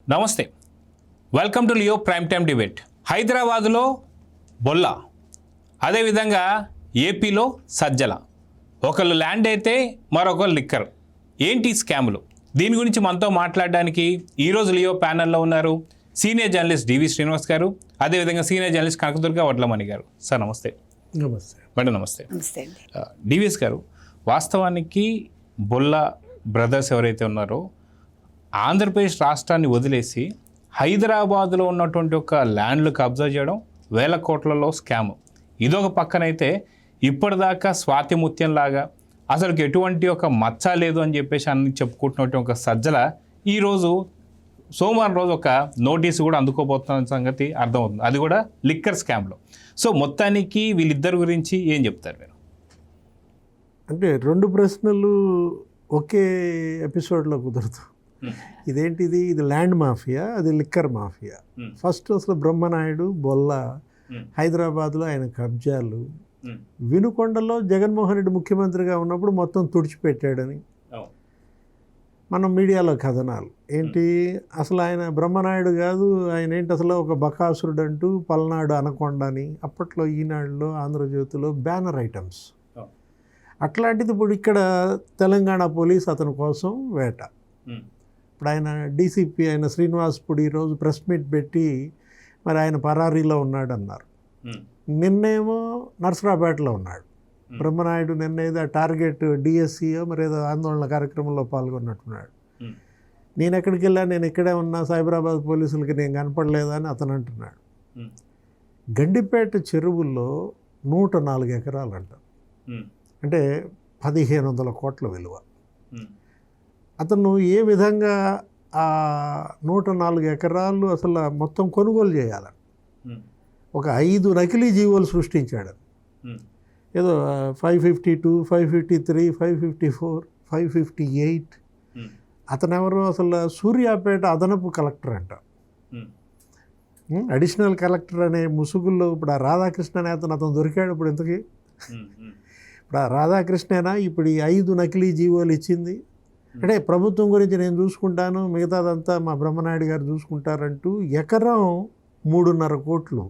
నమస్తే, welcome to Leo prime time debate. హైదరాబాదులో బొల్లా, అదేవిధంగా ఏపీలో సజ్జల. ఒకళ్ళు ల్యాండ్ అయితే మరొకరు లిక్కర్. ఏంటి స్కాములు? దీని గురించి మనతో మాట్లాడడానికి ఈరోజు లియో ప్యానెల్లో ఉన్నారు సీనియర్ జర్నలిస్ట్ డివి శ్రీనివాస్ గారు, అదేవిధంగా సీనియర్ జర్నలిస్ట్ కనకదుర్గ వడ్లమణి గారు. సార్ నమస్తే. నమస్తే మేడం నమస్తే. నమస్తే అండి. డివిఎస్ గారు, వాస్తవానికి బొల్లా బ్రదర్స్ ఎవరైతే ఉన్నారో ఆంధ్రప్రదేశ్ రాష్ట్రాన్ని వదిలేసి హైదరాబాదులో ఉన్నటువంటి ఒక ల్యాండ్లు కబ్జా చేయడం, వేల కోట్లలో స్కామ్. ఇదొక పక్కనైతే ఇప్పటిదాకా స్వాతిముత్యంలాగా అసలుకి ఎటువంటి ఒక మచ్చ లేదు అని చెప్పేసి అన్ని చెప్పుకుంటున్నటువంటి ఒక సజ్జల ఈరోజు సోమవారం రోజు ఒక నోటీసు కూడా అందుకోబోతున్న సంగతి అర్థమవుతుంది, అది కూడా లిక్కర్ స్కామ్లో. సో మొత్తానికి వీళ్ళిద్దరి గురించి ఏం చెప్తారు మీరు? అంటే రెండు ప్రశ్నలు ఒకే ఎపిసోడ్లో కుదరదు. ఇదేంటిది, ఇది ల్యాండ్ మాఫియా, అది లిక్కర్ మాఫియా. ఫస్ట్ అసలు బ్రహ్మనాయుడు, బొల్లా, హైదరాబాద్లో ఆయన కబ్జాలు, వినుకొండలో జగన్మోహన్ రెడ్డి ముఖ్యమంత్రిగా ఉన్నప్పుడు మొత్తం తుడిచిపెట్టాడని మనం మీడియాలో కథనాలు. ఏంటి అసలు ఆయన బ్రహ్మనాయుడు కాదు, ఆయన ఏంటి అసలు ఒక బకాసురుడు అంటూ పల్నాడు అనకొండ అని అప్పట్లో ఈనాడులో, ఆంధ్రజ్యోతిలో బ్యానర్ ఐటమ్స్. అట్లాంటిది ఇప్పుడు ఇక్కడ తెలంగాణ పోలీస్ అతని కోసం వేట. ఇప్పుడు ఆయన డీసీపీ అయిన శ్రీనివాస్ పుడి ఈరోజు ప్రెస్ మీట్ పెట్టి మరి ఆయన పరారీలో ఉన్నాడు అన్నారు. నిన్నేమో నర్సరాపేటలో ఉన్నాడు బ్రహ్మనాయుడు. నిన్నేదో టార్గెట్ డిఎస్సీయో మరి ఏదో ఆందోళన కార్యక్రమంలో పాల్గొన్నట్టున్నాడు. నేను ఎక్కడికి వెళ్ళా, నేను ఇక్కడే ఉన్నా, సైబరాబాద్ పోలీసులకి నేను కనపడలేదా అని అతను అంటున్నాడు. గండిపేట చెరువుల్లో 104 ఎకరాలు అంట, అంటే 1500 కోట్ల విలువ. అతను ఏ విధంగా ఆ 104 ఎకరాలు అసలు మొత్తం కొనుగోలు చేయాలని ఒక 5 నకిలీ జీవోలు సృష్టించాడు. ఏదో 552, 553, 554, 558. అతను ఎవరు అసలు సూర్యాపేట అదనపు కలెక్టర్ అంట. అడిషనల్ కలెక్టర్ అనే ముసుగుల్లో ఇప్పుడు ఆ రాధాకృష్ణ అనే అతను దొరికాడు. ఇప్పుడు ఇంతకీ ఇప్పుడు ఆ రాధాకృష్ణేనా ఇప్పుడు ఈ 5 నకిలీ జీవోలు ఇచ్చింది? అంటే ప్రభుత్వం గురించి నేను చూసుకుంటాను, మిగతాదంతా మా బ్రహ్మనాయుడు గారు చూసుకుంటారంటూ ఎకరం 3.5 కోట్లు,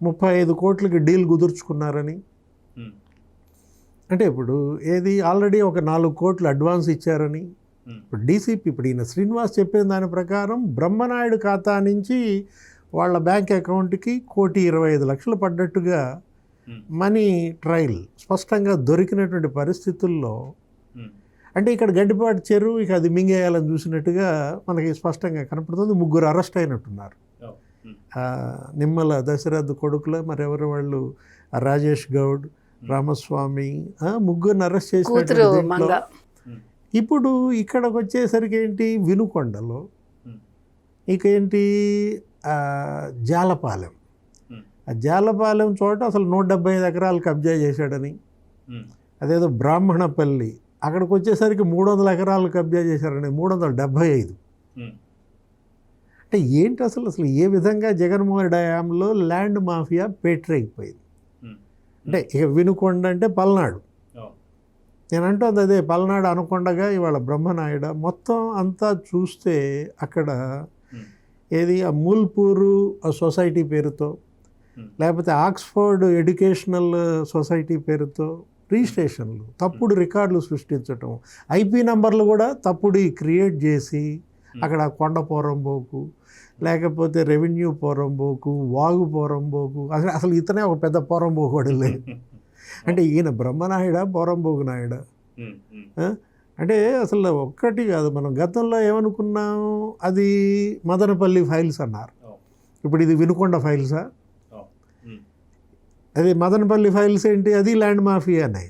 35 కోట్లకి డీల్ కుదుర్చుకున్నారని. అంటే ఇప్పుడు ఏది ఆల్రెడీ ఒక 4 కోట్లు అడ్వాన్స్ ఇచ్చారని. ఇప్పుడు డీసీపీ ఇప్పుడు ఈయన శ్రీనివాస్ చెప్పిన దాని ప్రకారం బ్రహ్మనాయుడు ఖాతా నుంచి వాళ్ళ బ్యాంక్ అకౌంట్కి 1,25,00,000 పడ్డట్టుగా మనీ ట్రయల్ స్పష్టంగా దొరికినటువంటి పరిస్థితుల్లో, అంటే ఇక్కడ గడ్డిపాటి చెరువు ఇక అది మింగేయాలని చూసినట్టుగా మనకి స్పష్టంగా కనపడుతుంది. 3 అరెస్ట్ అయినట్టున్నారు. నిమ్మల దశరథ్ కొడుకులో మరెవరు వాళ్ళు, రాజేష్ గౌడ్, రామస్వామి, 3 అరెస్ట్ చేసినట్టు. ఇప్పుడు ఇక్కడికి వచ్చేసరికి ఏంటి, వినుకొండలో ఇక ఏంటి జాలపాలెం. ఆ జాలపాలెం చోట అసలు 175 ఎకరాలు కబ్జా చేశాడని. అదేదో బ్రాహ్మణపల్లి అక్కడికి వచ్చేసరికి 300 ఎకరాలు కబ్జా చేశారని, 375. అంటే ఏంటి అసలు ఏ విధంగా జగన్మోహన్ రెడ్డి హయాంలో ల్యాండ్ మాఫియా పేటరైపోయింది. అంటే ఇక వినుకొండ అంటే పల్నాడు, నేను అంటుంది అదే పల్నాడు అనకొండగా ఇవాళ బ్రహ్మనాయుడు. మొత్తం అంతా చూస్తే అక్కడ ఏది ఆ మూల్పూరు సొసైటీ పేరుతో, లేకపోతే ఆక్స్ఫర్డ్ ఎడ్యుకేషనల్ సొసైటీ పేరుతో రిజిస్ట్రేషన్లు, తప్పుడు రికార్డులు సృష్టించటం, ఐపీ నంబర్లు కూడా తప్పుడు క్రియేట్ చేసి అక్కడ కొండ పోరంబోకు, లేకపోతే రెవెన్యూ పోరంబోకు, వాగు పోరంబోకు, అసలు ఇతనే ఒక పెద్ద పోరంబోకు వాడులే. అంటే ఈయన బ్రహ్మనాయుడా పోరంబోకు నాయుడా? అంటే అసలు ఒక్కటి కాదు, మనం గతంలో ఏమనుకున్నాం, అది మదనపల్లి ఫైల్స్ అన్నారు, ఇప్పుడు ఇది వినుకొండ ఫైల్సా? అది మదనపల్లి ఫైల్స్ ఏంటి, అది ల్యాండ్ మాఫియా అన్నాయి.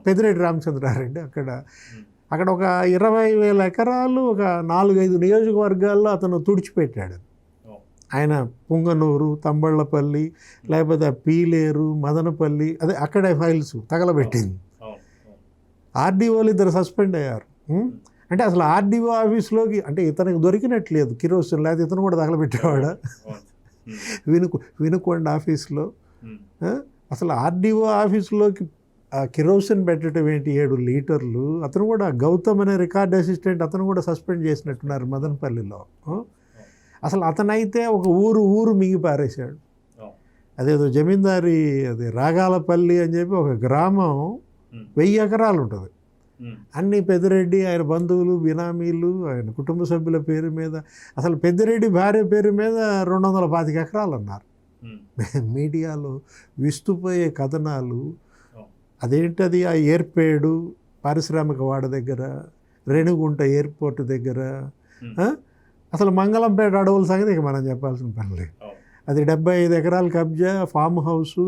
పెద్దిరెడ్డి రామచంద్రారెడ్డి అక్కడ ఒక 20,000 ఎకరాలు ఒక 4-5 నియోజకవర్గాల్లో అతను తుడిచిపెట్టాడు. ఆయన పుంగనూరు, తంబళ్ళపల్లి, లేకపోతే పీలేరు, మదనపల్లి, అదే అక్కడే ఫైల్స్ తగలబెట్టింది. ఆర్డీఓలు 2 సస్పెండ్ అయ్యారు. అంటే అసలు ఆర్డీఓ ఆఫీస్లోకి అంటే ఇతనికి దొరికినట్లేదు కిరోసిన్, లేకపోతే ఇతను కూడా తగలబెట్టేవాడా? వినుకొండ ఆఫీస్లో అసలు ఆర్డీఓ ఆఫీసులోకి ఆ కిరోసిన్ పెట్టడం ఏంటి 7 లీటర్లు. అతను కూడా గౌతమ్ అనే రికార్డ్ అసిస్టెంట్ అతను కూడా సస్పెండ్ చేసినట్టున్నారు మదనపల్లిలో. అసలు అతనైతే ఒక ఊరు మింగి పారేశాడు. అదేదో జమీందారీ అది రాగాలపల్లి అని చెప్పి ఒక గ్రామం 1000 ఎకరాలు ఉంటుంది. అన్నీ పెద్దిరెడ్డి ఆయన బంధువులు బినామీలు ఆయన కుటుంబ సభ్యుల పేరు మీద, అసలు పెద్దిరెడ్డి భార్య పేరు మీద 225 ఎకరాలు అన్నారు. మీడియాలో విస్తుపోయే కథనాలు. అదేంటది ఆ ఏర్పేడు పారిశ్రామిక వాడ దగ్గర, రేణిగుంట ఎయిర్పోర్ట్ దగ్గర, అసలు మంగళంపేట అడవుల సంగతి ఇక మనం చెప్పాల్సిన పని లేదు. అది 75 ఎకరాల కబ్జా, ఫామ్ హౌసు,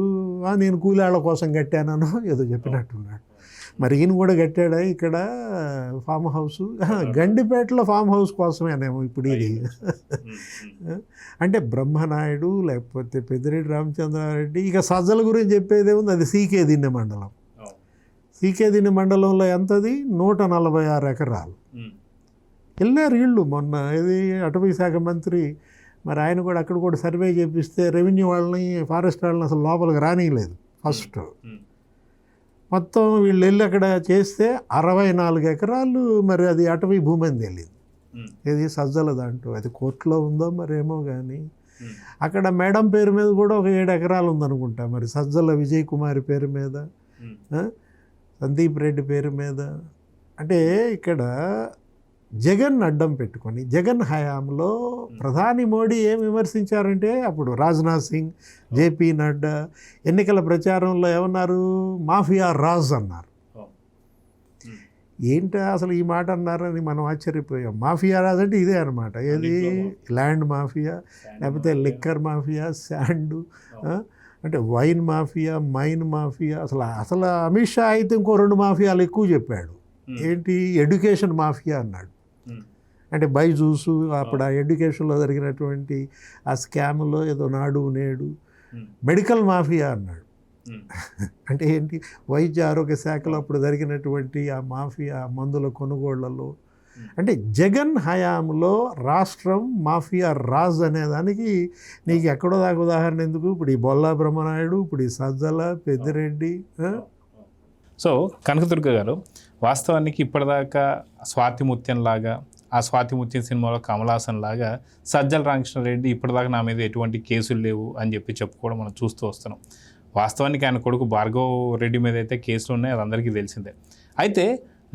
నేను కూలాళ్ళ కోసం కట్టానో ఏదో చెప్పినట్టున్నాడు. మరి ఈయన కూడా కట్టాడా ఇక్కడ ఫామ్ హౌస్? గండిపేటలో ఫామ్ హౌస్ కోసమేనేమో ఇప్పుడు ఇది. అంటే బ్రహ్మనాయుడు లేకపోతే పెద్దిరెడ్డి రామచంద్రారెడ్డి. ఇక సజ్జల గురించి చెప్పేదే ఉంది, అది సీకే దిన్నె మండలం. సీకే దిన్నె మండలంలో ఎంతది? 146 ఎకరాలు. వెళ్ళారు వీళ్ళు మొన్న, ఇది అటవీ శాఖ మంత్రి, మరి ఆయన కూడా అక్కడ కూడా సర్వే చేపిస్తే రెవెన్యూ వాళ్ళని ఫారెస్ట్ వాళ్ళని అసలు లోపలికి రానియలేదు ఫస్ట్. మొత్తం వీళ్ళు వెళ్ళి అక్కడ చేస్తే 64 ఎకరాలు మరి అది అటవీ భూమి అని తెలియదు. ఇది సజ్జల దాంట్లో, అది కోర్టులో ఉందో మరేమో కానీ. అక్కడ మేడం పేరు మీద కూడా ఒక 7 ఎకరాలు ఉందనుకుంటా, మరి సజ్జల విజయ్ కుమారి పేరు మీద, సందీప్ రెడ్డి పేరు మీద. అంటే ఇక్కడ జగన్ అడ్డం పెట్టుకొని, జగన్ హయాంలో ప్రధాని మోడీ ఏం విమర్శించారంటే, అప్పుడు రాజ్నాథ్ సింగ్, జేపీ నడ్డా ఎన్నికల ప్రచారంలో ఏమన్నారు? మాఫియా రాజ్ అన్నారు. ఏంటి అసలు ఈ మాట అన్నారని మనం ఆశ్చర్యపోయాం. మాఫియా రాజ్ అంటే ఇదే అనమాట. ఏది? ల్యాండ్ మాఫియా, లేకపోతే లిక్కర్ మాఫియా, శాండు, అంటే వైన్ మాఫియా, మైన్ మాఫియా. అసలు అమిత్ షా అయితే ఇంకో 2 మాఫియాలు ఎక్కువ చెప్పాడు. ఏంటి? ఎడ్యుకేషన్ మాఫియా అన్నాడు. అంటే బైజూసు, అప్పుడు ఆ ఎడ్యుకేషన్లో జరిగినటువంటి ఆ స్కామ్లో ఏదో నాడు నేడు. మెడికల్ మాఫియా అన్నాడు. అంటే ఏంటి? వైద్య ఆరోగ్య శాఖలో అప్పుడు జరిగినటువంటి ఆ మాఫియా, మందుల కొనుగోళ్లలో. అంటే జగన్ హయాంలో రాష్ట్రం మాఫియా రాజ్ అనేదానికి నీకు ఎక్కడో దాకా ఉదాహరణ ఎందుకు? ఇప్పుడు ఈ బొల్లా బ్రహ్మనాయుడు, ఇప్పుడు ఈ సజ్జల, పెద్దిరెడ్డి. సో కనకదుర్గ గారు, వాస్తవానికి ఇప్పటిదాకా స్వాతిముత్యం లాగా, ఆ స్వాతిముత్యం సినిమాలో కమల్ హాసన్ లాగా సజ్జల రామకృష్ణారెడ్డి ఇప్పటిదాకా నా మీద ఎటువంటి కేసులు లేవు అని చెప్పి చెప్పుకోవడం మనం చూస్తూ వస్తున్నాం. వాస్తవానికి ఆయన కొడుకు భార్గవ్ రెడ్డి మీద అయితే కేసులు ఉన్నాయి, అది అందరికీ తెలిసిందే. అయితే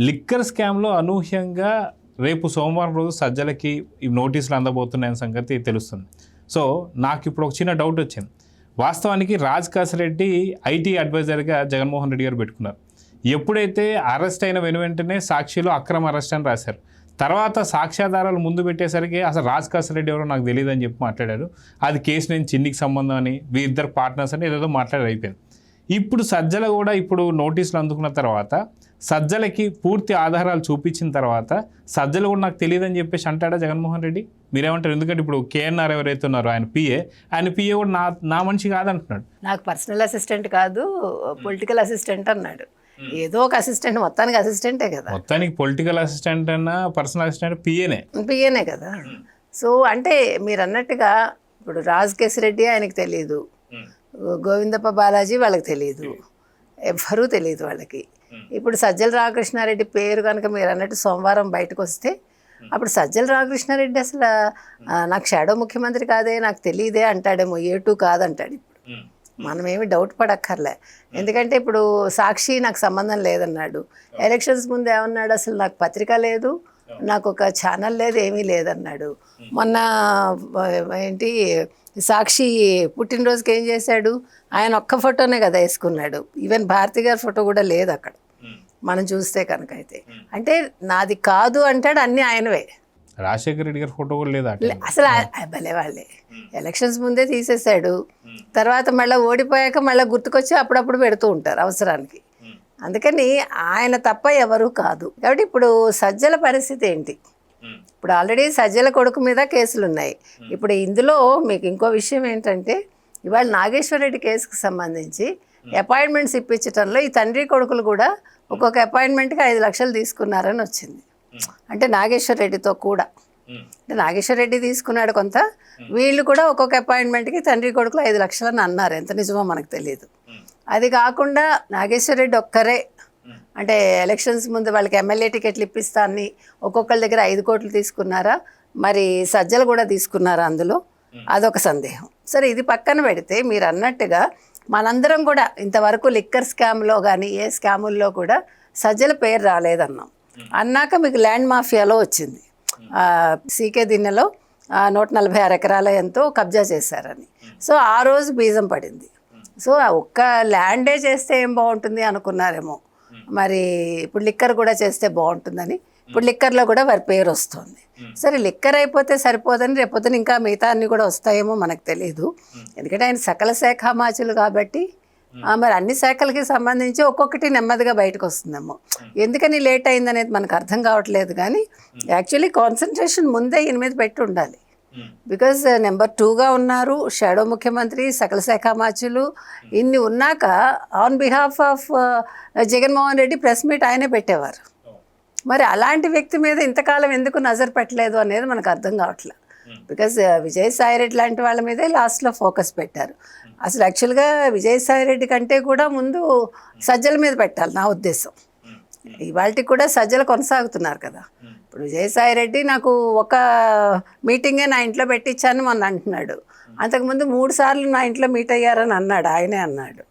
లిక్కర్ స్కామ్లో అనూహ్యంగా రేపు సోమవారం రోజు సజ్జలకి ఈ నోటీసులు అందబోతున్నాయన్న సంగతి తెలుస్తుంది. సో నాకు ఇప్పుడు ఒక చిన్న డౌట్ వచ్చింది. వాస్తవానికి రాజ్ కాసిరెడ్డి ఐటీ అడ్వైజర్గా జగన్మోహన్ రెడ్డి గారు పెట్టుకున్నారు. ఎప్పుడైతే అరెస్ట్ అయిన వెంటనే సాక్షిలో అక్రమ అరెస్ట్ అని రాశారు. తర్వాత సాక్ష్యాధారాలు ముందు పెట్టేసరికి అసలు రాజ్ కాసిరెడ్డి ఎవరో నాకు తెలియదు అని చెప్పి మాట్లాడారు. అది కేసు నేను చిన్నికి సంబంధం అని, వీరిద్దరు పార్ట్నర్స్ అని ఏదో మాట్లాడి అయిపోయింది. ఇప్పుడు సజ్జల కూడా ఇప్పుడు నోటీసులు అందుకున్న తర్వాత సజ్జలకి పూర్తి ఆధారాలు చూపించిన తర్వాత సజ్జలు కూడా నాకు తెలియదు అని చెప్పేసి అంటాడా జగన్మోహన్ రెడ్డి? మీరేమంటారు? ఎందుకంటే ఇప్పుడు కేఎన్ఆర్ ఎవరైతే ఉన్నారో ఆయన పిఏ కూడా నా మనిషి కాదంటున్నాడు. నాకు పర్సనల్ అసిస్టెంట్ కాదు, పొలిటికల్ అసిస్టెంట్ అన్నాడు. ఏదో ఒక అసిస్టెంట్, మొత్తానికి అసిస్టెంటే కదా. మొత్తానికి పొలిటికల్ అసిస్టెంట్ అన్నా పర్సనల్ అసిస్టెంట్ పిఏనే కదా. సో అంటే మీరు అన్నట్టుగా ఇప్పుడు రాజ్ కేసిరెడ్డి ఆయనకు తెలియదు, గోవిందప్ప బాలాజీ వాళ్ళకి తెలియదు, ఎవ్వరూ తెలియదు వాళ్ళకి. ఇప్పుడు సజ్జల రామకృష్ణారెడ్డి పేరు కనుక మీరు అన్నట్టు సోమవారం బయటకు వస్తే అప్పుడు సజ్జల రామకృష్ణారెడ్డి అసలు నాకు షాడో ముఖ్యమంత్రి కాదే, నాకు తెలియదే అంటాడేమో, A2 కాదంటాడు. ఇప్పుడు మనమేమి డౌట్ పడక్కర్లే. ఎందుకంటే ఇప్పుడు సాక్షి నాకు సంబంధం లేదన్నాడు. ఎలక్షన్స్ ముందు ఏమన్నాడు? అసలు నాకు పత్రిక లేదు, నాకు ఒక ఛానల్ లేదు, ఏమీ లేదన్నాడు. మొన్న ఏంటి సాక్షి పుట్టినరోజుకి ఏం చేశాడు? ఆయన ఒక్క ఫోటోనే కదా వేసుకున్నాడు. ఈవెన్ భారతి గారి ఫోటో కూడా లేదు అక్కడ మనం చూస్తే కనుక. అయితే అంటే నాది కాదు అంటాడు, అన్నీ ఆయనవే. రాజశేఖర రెడ్డి గారి ఫోటో కూడా లేదా అసలు? భలే వాళ్ళే. ఎలక్షన్స్ ముందే తీసేశాడు, తర్వాత మళ్ళీ ఓడిపోయాక మళ్ళీ గుర్తుకొచ్చి అప్పుడప్పుడు పెడుతూ ఉంటారు అవసరానికి. అందుకని ఆయన తప్ప ఎవరూ కాదు. కాబట్టి ఇప్పుడు సజ్జల పరిస్థితి ఏంటి? ఇప్పుడు ఆల్రెడీ సజ్జల కొడుకు మీద కేసులు ఉన్నాయి. ఇప్పుడు ఇందులో మీకు ఇంకో విషయం ఏంటంటే, ఇవాళ నాగేశ్వరరెడ్డి కేసుకు సంబంధించి అపాయింట్మెంట్స్ ఇప్పించడంలో ఈ తండ్రి కొడుకులు కూడా ఒక్కొక్క అపాయింట్మెంట్కి 5 లక్షలు తీసుకున్నారని వచ్చింది. అంటే నాగేశ్వరరెడ్డితో కూడా, అంటే నాగేశ్వరరెడ్డి తీసుకున్నాడు కొంత, వీళ్ళు కూడా ఒక్కొక్క అపాయింట్మెంట్కి తండ్రి కొడుకులు 5 లక్షలని అన్నారు. ఎంత నిజమో మనకు తెలియదు. అది కాకుండా నాగేశ్వర రెడ్డి ఒక్కరే అంటే ఎలక్షన్స్ ముందు వాళ్ళకి ఎమ్మెల్యే టికెట్లు ఇప్పిస్తాన్ని ఒక్కొక్కరి దగ్గర 5 కోట్లు తీసుకున్నారా, మరి సజ్జలు కూడా తీసుకున్నారా అందులో, అదొక సందేహం. సరే ఇది పక్కన పెడితే మీరు అన్నట్టుగా మనందరం కూడా ఇంతవరకు లిక్కర్ స్కామ్లో కానీ ఏ స్కాముల్లో కూడా సజ్జల పేరు రాలేదన్నాం. అన్నాక మీకు ల్యాండ్ మాఫియాలో వచ్చింది, సీకే దిన్నెలో 146 ఎకరాల ఎంతో కబ్జా చేశారని. సో ఆ రోజు బీజం పడింది. సో ఒక్క ల్యాండే చేస్తే ఏం బాగుంటుంది అనుకున్నారేమో, మరి ఇప్పుడు లిక్కర్ కూడా చేస్తే బాగుంటుందని ఇప్పుడు లిక్కర్లో కూడా వారి పేరు వస్తుంది. సరే లిక్కర్ అయిపోతే సరిపోదని రేపొద్దున ఇంకా మిగతా అన్నీ కూడా వస్తాయేమో మనకు తెలియదు. ఎందుకంటే ఆయన సకల శాఖ మాచులు కాబట్టి మరి అన్ని శాఖలకి సంబంధించి ఒక్కొక్కటి నెమ్మదిగా బయటకు వస్తుందేమో. ఎందుకని లేట్ అయిందనేది మనకు అర్థం కావట్లేదు. కానీ యాక్చువల్లీ కాన్సన్ట్రేషన్ ముందే ఈయన మీద పెట్టి ఉండాలి. బికాజ్ నెంబర్ 2గా ఉన్నారు, షాడో ముఖ్యమంత్రి, సకల శాఖ మాచులు, ఇన్ని ఉన్నాక on behalf of Jaganmohan Reddy press meet ఆయనే పెట్టేవారు. మరి అలాంటి వ్యక్తి మీద ఇంతకాలం ఎందుకు నజర్ పెట్టలేదు అనేది మనకు అర్థం కావట్లేదు. బికాజ్ విజయసాయి రెడ్డి లాంటి వాళ్ళ మీదే లాస్ట్లో ఫోకస్ పెట్టారు. అసలు యాక్చువల్గా విజయసాయి రెడ్డి కంటే కూడా ముందు సజ్జల మీద పెట్టాలి నా ఉద్దేశం. ఇవాళకి కూడా సజ్జలు కొనసాగుతున్నారు కదా. ఇప్పుడు విజయసాయి రెడ్డి నాకు ఒక మీటింగే నా ఇంట్లో పెట్టించాను మొన్న అంటున్నాడు. అంతకుముందు 3 సార్లు నా ఇంట్లో మీట్ అయ్యారని అన్నాడు, ఆయనే అన్నాడు.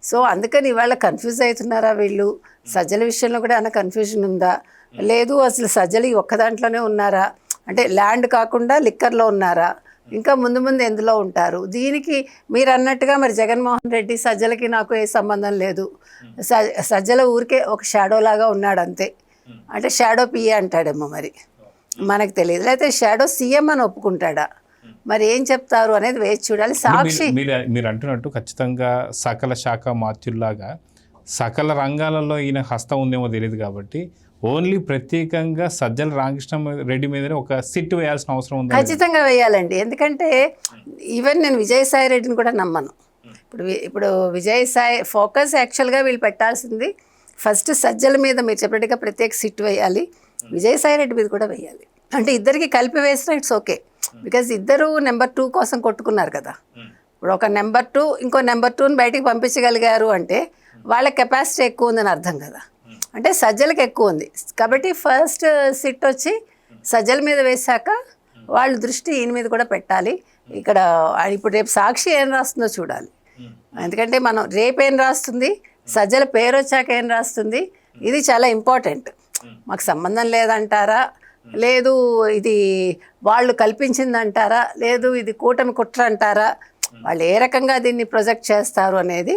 సో అందుకని ఇవాళ కన్ఫ్యూజ్ అవుతున్నారా వీళ్ళు? సజ్జల విషయంలో కూడా ఏమైనా కన్ఫ్యూజన్ ఉందా? లేదు అసలు సజ్జలు ఈ ఒక్క దాంట్లోనే ఉన్నారా, అంటే ల్యాండ్ కాకుండా లిక్కర్లో ఉన్నారా, ఇంకా ముందు ముందు ఎందులో ఉంటారు? దీనికి మీరు అన్నట్టుగా మరి జగన్మోహన్ రెడ్డి సజ్జలకి నాకు ఏ సంబంధం లేదు, సజ్జల ఊరికే ఒక షాడో లాగా ఉన్నాడు అంతే. అంటే షాడో పిఏ అంటాడేమో, మరి మనకు తెలియదు. లేకపోతే షాడో సీఎం అని ఒప్పుకుంటాడా, మరి ఏం చెప్తారు అనేది వేచి చూడాలి. సాక్షి మీరు అంటున్నట్టు ఖచ్చితంగా సకల శాఖ మాత్యుల్లాగా సకల రంగాలలో ఈయన హస్తం ఉందేమో తెలియదు కాబట్టి ఓన్లీ ప్రత్యేకంగా సజ్జల రామకృష్ణ రెడ్డి మీదనే ఒక సిట్ వేయాల్సిన అవసరం ఉంది. ఖచ్చితంగా వేయాలండి. ఎందుకంటే ఈవెన్ నేను విజయసాయి రెడ్డిని కూడా నమ్మను. ఇప్పుడు విజయసాయి ఫోకస్ యాక్చువల్గా వీళ్ళు పెట్టాల్సింది ఫస్ట్ సజ్జల మీద మీరు చెప్పినట్టుగా ప్రత్యేక సిట్ వేయాలి, విజయసాయి రెడ్డి మీద కూడా వేయాలి. అంటే ఇద్దరికి కలిపి వేసినా ఇట్స్ ఓకే. బికాజ్ ఇద్దరు నెంబర్ 2 కోసం కొట్టుకున్నారు కదా. ఇప్పుడు ఒక నెంబర్ 2 ఇంకో నెంబర్ 2ని బయటికి పంపించగలిగారు అంటే వాళ్ళ కెపాసిటీ ఎక్కువ ఉందని అర్థం కదా. అంటే సజ్జలకు ఎక్కువ ఉంది కాబట్టి ఫస్ట్ సిట్ వచ్చి సజ్జల మీద వేశాక వాళ్ళ దృష్టి ఈయన మీద కూడా పెట్టాలి. ఇక్కడ ఇప్పుడు రేపు సాక్షి ఏం రాస్తుందో చూడాలి. ఎందుకంటే మనం రేపు ఏం రాస్తుంది, సజ్జల పేరు వచ్చాక ఏం రాస్తుంది, ఇది చాలా ఇంపార్టెంట్. మాకు సంబంధం లేదంటారా, లేదు ఇది వాళ్ళు కల్పించిందంటారా, లేదు ఇది కూటమి కుట్ర అంటారా, వాళ్ళు ఏ రకంగా దీన్ని ప్రొజెక్ట్ చేస్తారు అనేది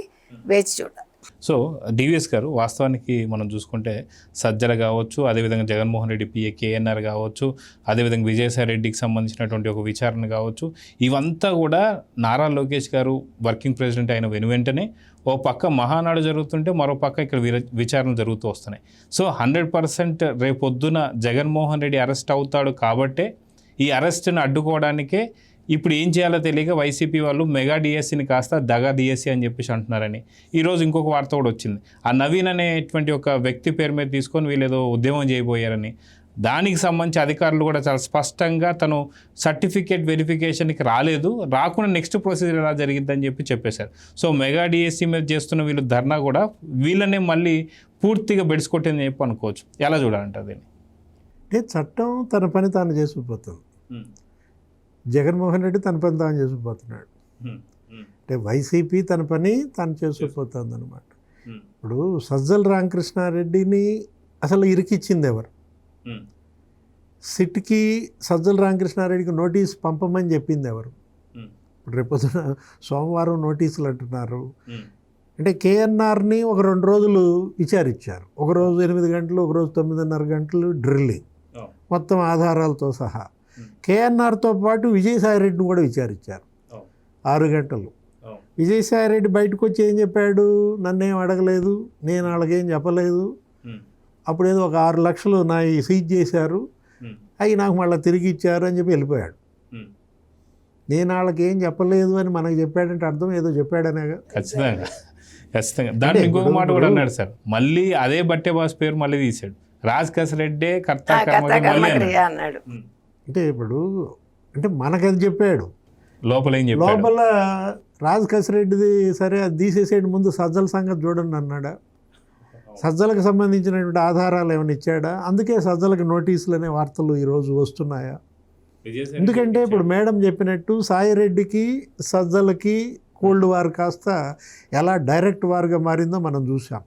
వేచి చూడాలి. సో డివిఎస్ గారు, వాస్తవానికి మనం చూసుకుంటే సజ్జల కావచ్చు, అదేవిధంగా జగన్మోహన్ రెడ్డి పిఏ కేఎన్ఆర్ కావచ్చు, అదేవిధంగా విజయసాయి రెడ్డికి సంబంధించినటువంటి ఒక విచారణ కావచ్చు, ఇవంతా కూడా నారా లోకేష్ గారు వర్కింగ్ ప్రెసిడెంట్ అయిన వెంటనే ఓ పక్క మహానాడు జరుగుతుంటే మరో పక్క ఇక్కడ విచారణ జరుగుతూ వస్తున్నాయి. సో 100% రేపొద్దున జగన్మోహన్ రెడ్డి అరెస్ట్ అవుతాడు కాబట్టే ఈ అరెస్ట్ని అడ్డుకోవడానికే ఇప్పుడు ఏం చేయాలో తెలియక వైసీపీ వాళ్ళు మెగా డిఎస్సిని కాస్త దగా డిఎస్సి అని చెప్పేసి అంటున్నారని ఈరోజు ఇంకొక వార్త కూడా వచ్చింది. ఆ నవీన్ అనేటువంటి ఒక వ్యక్తి పేరు మీద తీసుకొని వీళ్ళు ఏదో ఉద్యమం చేయబోయారని, దానికి సంబంధించి అధికారులు కూడా చాలా స్పష్టంగా తను సర్టిఫికేట్ వెరిఫికేషన్కి రాకుండా నెక్స్ట్ ప్రొసీజర్ ఎలా జరిగిద్దని చెప్పేశారు. సో మెగా డిఎస్సి మీద చేస్తున్న వీళ్ళు ధర్నా కూడా వీళ్ళనే మళ్ళీ పూర్తిగా బెడిసికొట్టిందని చెప్పి అనుకోవచ్చు. ఎలా చూడాలంటారు దీన్ని? అంటే చట్టం తన పని తాను చేసుకుపోతుంది. జగన్మోహన్ రెడ్డి తన పని తాను చేసుకుపోతున్నాడు. అంటే వైసీపీ తన పని తాను చేసుకుపోతుంది అనమాట. ఇప్పుడు సజ్జల రామకృష్ణారెడ్డిని అసలు ఇరికిచ్చింది ఎవరు? సిట్కి సజ్జల రామకృష్ణారెడ్డికి నోటీస్ పంపమని చెప్పింది ఎవరు? ఇప్పుడు రేపొద్దున సోమవారం నోటీసులు అంటున్నారు. అంటే కేఎన్ఆర్ని ఒక 2 రోజులు విచారించారు. ఒకరోజు 8 గంటలు, ఒకరోజు 9:30 గంటలు డ్రిల్లింగ్, మొత్తం ఆధారాలతో సహా. కేఎన్ఆర్తో పాటు విజయసాయి రెడ్డిని కూడా విచారించారు 6 గంటలు. విజయసాయి రెడ్డి బయటకు వచ్చి ఏం చెప్పాడు? నన్నేం అడగలేదు, నేను వాళ్ళకేం చెప్పలేదు, అప్పుడేదో ఒక 6 లక్షలు నా సీజ్ చేశారు, అవి నాకు మళ్ళీ తిరిగి ఇచ్చారు అని చెప్పి వెళ్ళిపోయాడు. నేను వాళ్ళకి ఏం చెప్పలేదు అని మనకు చెప్పాడంటే అర్థం ఏదో చెప్పాడనేగా. ఖచ్చితంగా దాంట్లో ఇంకొక మాట కూడా అన్నాడు సార్, మళ్ళీ అదే బట్టే బాస్ పేరు మళ్ళీ తీశాడు, రాజకేశ్ రెడ్డే కర్త అన్నాడు. అంటే ఇప్పుడు అంటే మనకది చెప్పాడు, లోపల ఏం చెప్పాడు? లోపల రాజ్ కసిరెడ్డిది సరే అది తీసేసేటి ముందు సజ్జల సంగతి చూడండి అన్నాడా? సజ్జలకు సంబంధించినటువంటి ఆధారాలు ఏమైనా ఇచ్చాడా? అందుకే సజ్జలకు నోటీసులు అనే వార్తలు ఈరోజు వస్తున్నాయా? ఎందుకంటే ఇప్పుడు మేడం చెప్పినట్టు సాయిరెడ్డికి సజ్జలకి కోల్డ్ వార్ కాస్త ఎలా డైరెక్ట్ వార్గా మారిందో మనం చూసాం.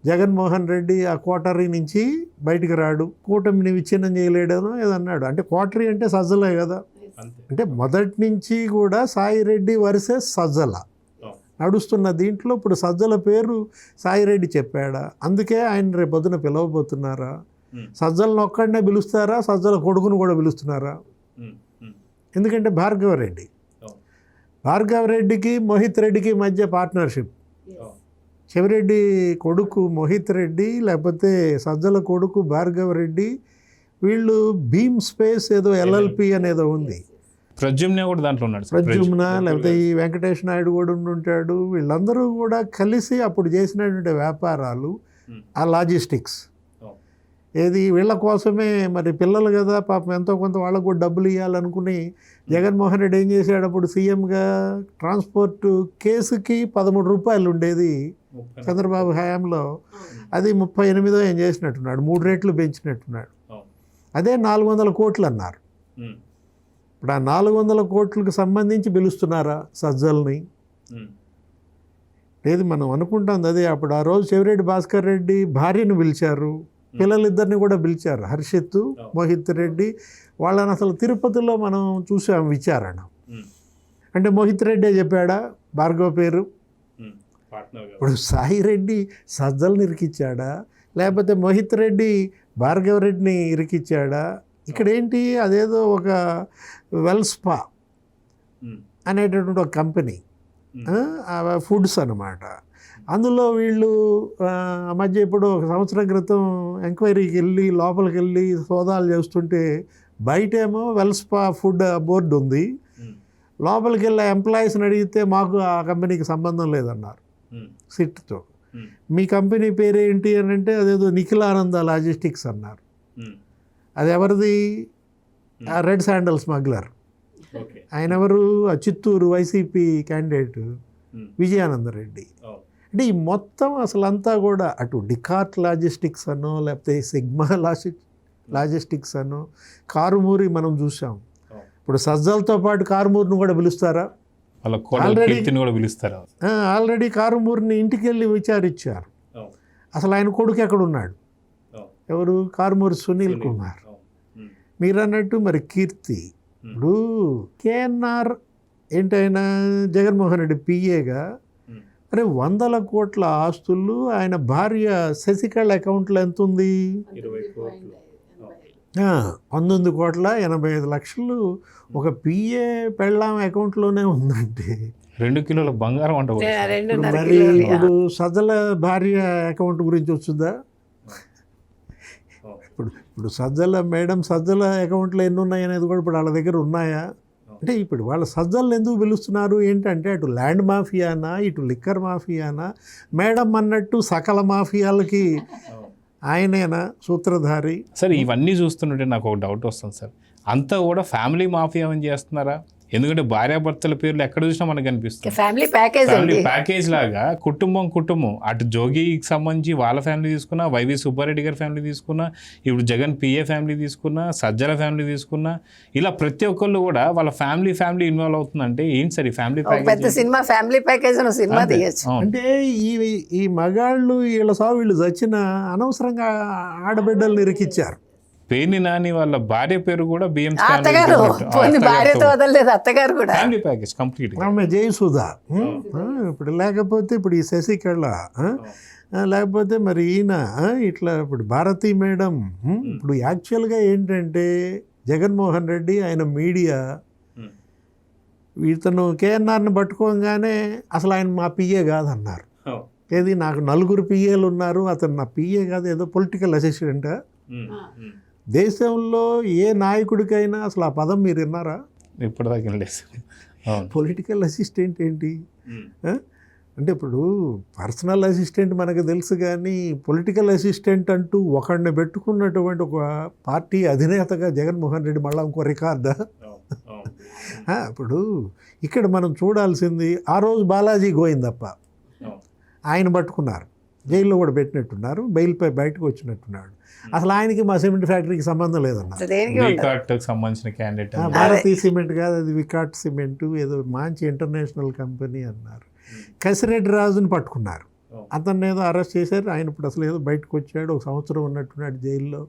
జగన్మోహన్ రెడ్డి ఆ కోటరీ నుంచి బయటికి రాడు, కూటమిని విచ్ఛిన్నం చేయలేడనో ఏదన్నాడు. అంటే కోటరీ అంటే సజ్జలే కదా. అంటే మొదటి నుంచి కూడా సాయిరెడ్డి వర్సెస్ సజ్జల నడుస్తున్న దీంట్లో ఇప్పుడు సజ్జల పేరు సాయిరెడ్డి చెప్పాడా? అందుకే ఆయన రేపు పొద్దున పిలవబోతున్నారా? సజ్జలను ఒక్కడనే పిలుస్తారా? సజ్జల కొడుకును కూడా పిలుస్తున్నారా? ఎందుకంటే భార్గవరెడ్డికి మోహిత్ రెడ్డికి మధ్య పార్ట్నర్షిప్. చెవిరెడ్డి కొడుకు మోహిత్ రెడ్డి లేకపోతే సజ్జల కొడుకు భార్గవరెడ్డి, వీళ్ళు భీమ్ స్పేస్ ఏదో ఎల్ఎల్పి అనేదో ఉంది. ప్రద్యుమ్న కూడా దాంట్లో ఉన్నాడు. ప్రద్యుమ్న లేకపోతే ఈ వెంకటేష్ నాయుడు కూడా ఉంటాడు. వీళ్ళందరూ కూడా కలిసి అప్పుడు చేసినటువంటి వ్యాపారాలు, ఆ లాజిస్టిక్స్ ఏది వీళ్ళ కోసమే. మరి పిల్లలు కదా పాపం ఎంతో కొంత వాళ్ళకు కూడా డబ్బులు ఇవ్వాలనుకుని జగన్మోహన్ రెడ్డి ఏం చేశాడు? అప్పుడు సీఎంగా ట్రాన్స్పోర్ట్ కేసుకి 13 రూపాయలు ఉండేది చంద్రబాబు హయాంలో, అది 38 ఏం చేసినట్టున్నాడు, 3 రెట్లు పెంచినట్టున్నాడు. అదే 400 కోట్లు అన్నారు. ఇప్పుడు ఆ 400 కోట్లకు సంబంధించి పిలుస్తున్నారా సజ్జల్ని? లేదు, మనం అనుకుంటాం అదే. అప్పుడు ఆ రోజు చెవిరెడ్డి భాస్కర్ రెడ్డి భార్యను పిలిచారు, పిల్లలిద్దరిని కూడా పిలిచారు, హర్షిత్ మోహిత్ రెడ్డి. వాళ్ళని అసలు తిరుపతిలో మనం చూసాం విచారణ. అంటే మోహిత్ రెడ్డే చెప్పాడా భార్గవ్ పేరు? ఇప్పుడు సాయిరెడ్డి సజ్జల్ని ఇరికిచ్చాడా లేకపోతే మోహిత్ రెడ్డి భార్గవ్ రెడ్డిని ఇరికిచ్చాడా? ఇక్కడ ఏంటి, అదేదో ఒక వెల్స్పా అనేటటువంటి ఒక కంపెనీ, ఫుడ్స్ అన్నమాట. అందులో వీళ్ళు ఆ మధ్య ఇప్పుడు 1 సంవత్సరం క్రితం ఎంక్వైరీకి వెళ్ళి లోపలికి వెళ్ళి సోదాలు చేస్తుంటే బయటేమో వెల్స్పా ఫుడ్ బోర్డు ఉంది, లోపలికి వెళ్ళి ఎంప్లాయీస్ని అడిగితే మాకు ఆ కంపెనీకి సంబంధం లేదన్నారు సిట్తో. మీ కంపెనీ పేరేంటి అని అంటే అదేదో నిఖిలానంద లాజిస్టిక్స్ అన్నారు. అది ఎవరిది? Red sandal smuggler. ఆయన ఎవరు? Chittoor YCP candidate Vijayananda Reddy. అంటే ఈ మొత్తం అసలు అంతా కూడా అటు డికార్ట్ లాజిస్టిక్స్ అనో లేకపోతే సిగ్మా లాజిస్టిక్స్ అనో, కారుమూరి మనం చూసాం. ఇప్పుడు సజ్జలతో పాటు కారుమూరిని కూడా పిలుస్తారా? ఆల్రెడీ కారుమూరిని ఇంటికి వెళ్ళి విచారించారు. అసలు ఆయన కొడుకు ఎక్కడున్నాడు? ఎవరు? కారుమూరి సునీల్ కుమార్. మీరు అన్నట్టు మరి కీర్తి. ఇప్పుడు కేఎన్ఆర్ ఏంటైనా జగన్మోహన్ రెడ్డి పిఏగా అరే 100 కోట్ల ఆస్తులు, ఆయన భార్య శశికళ అకౌంట్లో ఎంత ఉంది? 19,85,00,000 ఒక పిఏ పెళ్ళాం అకౌంట్లోనే ఉందంటే 2 కిలోల బంగారం అంట. మరి ఇప్పుడు సజ్జల భార్య అకౌంట్ గురించి వస్తుందా? ఇప్పుడు సజ్జల మేడం సజ్జల అకౌంట్లో ఎన్ని ఉన్నాయి అనేది కూడా ఇప్పుడు వాళ్ళ దగ్గర ఉన్నాయా? అంటే ఇప్పుడు వాళ్ళ సజ్జలను ఎందుకు పిలుస్తున్నారు ఏంటంటే అటు ల్యాండ్ మాఫియానా, ఇటు లిక్కర్ మాఫియానా, మేడం అన్నట్టు సకల మాఫియాలకి ఆయనేనా సూత్రధారి? సార్ ఇవన్నీ చూస్తుంటే నాకు ఒక డౌట్ వస్తుంది సార్, అంతా కూడా ఫ్యామిలీ మాఫియా అని చేస్తున్నారా? ఎందుకంటే భార్యాభర్తల పేర్లు ఎక్కడ చూసినా మనకు కనిపిస్తుంది. ఫ్యామిలీ ప్యాకేజ్ లాగా కుటుంబం అటు జోగికి సంబంధించి వాళ్ళ ఫ్యామిలీ తీసుకున్నా, వైవి సుబ్బారెడ్డి గారి ఫ్యామిలీ తీసుకున్నా, ఇప్పుడు జగన్ పిఏ ఫ్యామిలీ తీసుకున్నా, సజ్జల ఫ్యామిలీ తీసుకున్నా, ఇలా ప్రతి ఒక్కళ్ళు కూడా వాళ్ళ ఫ్యామిలీ ఇన్వాల్వ్ అవుతుందంటే ఏంటి సార్ ఈ ఫ్యామిలీ పెద్ద సినిమా ఫ్యామిలీ ప్యాకేజ్ సినిమా తీయచ్చు. అంటే ఈ మగాళ్ళు వీళ్ళ సాగు వీళ్ళు చచ్చిన అనవసరంగా ఆడబిడ్డల్ని ఇరికిచ్చారు. పేర్ని నాని వాళ్ళ భార్య పేరు కూడా బిఎం భార్యతో వదలలేదు, అత్తగారు కూడా ఫ్యామిలీ ప్యాకేజ్ కంప్లీట్. ఆమె జయసుధా. ఇప్పుడు లేకపోతే ఇప్పుడు ఈ శశికళ, లేకపోతే మరి ఈయన ఇట్లా ఇప్పుడు భారతీ మేడం. ఇప్పుడు యాక్చువల్గా ఏంటంటే జగన్మోహన్ రెడ్డి ఆయన మీడియా ఇతను కేఎన్ఆర్ని పట్టుకోగానే అసలు ఆయన మా పిఏ కాదన్నారు. ఏది నాకు 4 పిఏలు ఉన్నారు, అతను నా పిఏ కాదు, ఏదో పొలిటికల్ అసిస్టెంటా? దేశంలో ఏ నాయకుడికైనా అసలు ఆ పదం మీరు విన్నారా? ఇప్పటిదాకా పొలిటికల్ అసిస్టెంట్ ఏంటి అంటే ఇప్పుడు పర్సనల్ అసిస్టెంట్ మనకు తెలుసు, కానీ పొలిటికల్ అసిస్టెంట్ అంటూ ఒకడిని పెట్టుకున్నటువంటి ఒక పార్టీ అధినేతగా జగన్మోహన్ రెడ్డి మళ్ళీ ఇంకో రికార్డా? ఇప్పుడు ఇక్కడ మనం చూడాల్సింది ఆ రోజు బాలాజీ గోవిందప్ప ఆయన పట్టుకున్నారు, జైల్లో కూడా పెట్టినట్టున్నారు, బెయిల్పై బయటకు వచ్చినట్టున్నాడు. అసలు ఆయనకి మా సిమెంట్ ఫ్యాక్టరీకి సంబంధం లేదన్నారు. వికాట్కి సంబంధించిన క్యాండిడేట్ భారతీయ సిమెంట్ కాదు, అది వికాట్ సిమెంట్, ఏదో మంచి ఇంటర్నేషనల్ కంపెనీ అన్నారు. కసిరెడ్డి రాజుని పట్టుకున్నారు, అతన్ని ఏదో అరెస్ట్ చేశారు. ఆయన ఇప్పుడు అసలు ఏదో బయటకు వచ్చాడు, 1 సంవత్సరం ఉన్నట్టున్నాడు జైల్లో.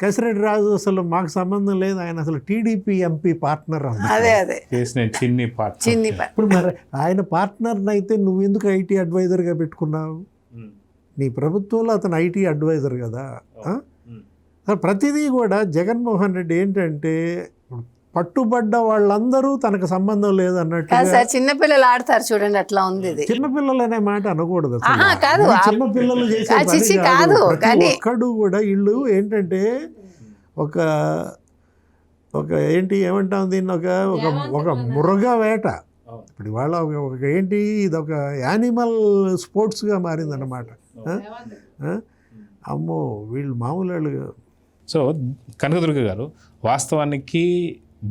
కసిరెడ్డి రాజు అసలు మాకు సంబంధం లేదు, ఆయన అసలు టీడీపీ ఎంపీ పార్ట్నర్ అన్నారు. ఇప్పుడు మరి ఆయన పార్ట్నర్ని అయితే నువ్వు ఎందుకు ఐటీ అడ్వైజర్గా పెట్టుకున్నావు? నీ ప్రభుత్వంలో అతను ఐటీ అడ్వైజర్ కదా. ప్రతిదీ కూడా జగన్మోహన్ రెడ్డి ఏంటంటే పట్టుబడ్డ వాళ్ళందరూ తనకు సంబంధం లేదు అన్నట్టు. చిన్నపిల్లలు ఆడతారు చూడండి, అట్లా ఉంది ఇది. చిన్నపిల్లలు అనే మాట అనకూడదు, కాదు చిన్నపిల్లలు చేసే కాదు. ఒక్కడు కూడా ఇల్లు ఏంటంటే ఒక ఏంటి ఏమంటాం దీన్ని, ఒక మృగ వేట. ఇప్పుడు ఇవాళ ఒక ఏంటి ఇది ఒక యానిమల్ స్పోర్ట్స్గా మారిందన్నమాట. అమ్మో వీళ్ళు మామూలు వాళ్ళు. సో కనకదుర్గ గారు, వాస్తవానికి